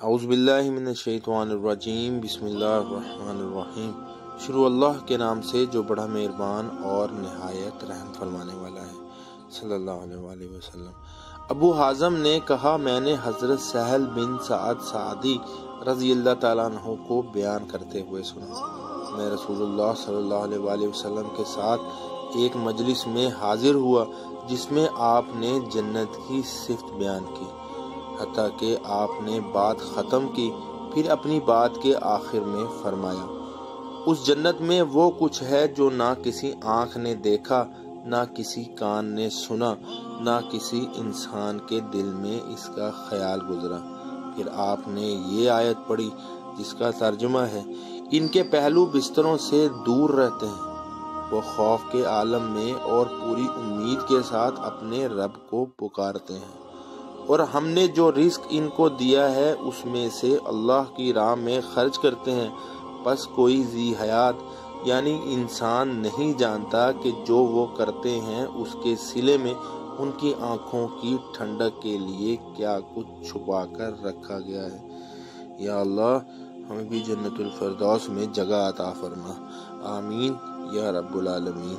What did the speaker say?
اعوذ باللہ من الشیطان الرجیم، بسم اللہ الرحمن الرحیم۔ شروع اللہ کے نام سے جو بڑا مہربان اور نہایت رحم فرمانے والا ہے، صلی اللہ علیہ وآلہ وسلم۔ ابو حازم نے کہا، میں نے حضرت سہل بن سعد ساعدی رضی اللہ تعالیٰ عنہ کو بیان کرتے ہوئے سنا، میں رسول اللہ صلی اللہ علیہ وآلہ وسلم کے ساتھ ایک مجلس میں حاضر ہوا جس میں آپ نے جنت کی صفت بیان کی، حتیٰ کہ آپ نے بات ختم کی، پھر اپنی بات کے آخر میں فرمایا، اس جنت میں وہ کچھ ہے جو نہ کسی آنکھ نے دیکھا، نہ کسی کان نے سنا، نہ کسی انسان کے دل میں اس کا خیال گزرا۔ پھر آپ نے یہ آیت پڑھی جس کا ترجمہ ہے، ان کے پہلو بستروں سے دور رہتے ہیں، وہ خوف کے عالم میں اور پوری امید کے ساتھ اپنے رب کو پکارتے ہیں، اور ہم نے جو رزق ان کو دیا ہے اس میں سے اللہ کی راہ میں خرچ کرتے ہیں، پس کوئی ذی حیات یعنی انسان نہیں جانتا کہ جو وہ کرتے ہیں اس کے صلے میں ان کی آنکھوں کی ٹھنڈک کے لیے کیا کچھ چھپا کر رکھا گیا ہے۔ یا اللہ، ہمیں بھی جنت الفردوس میں جگہ عطا فرما، آمین یا رب العالمین۔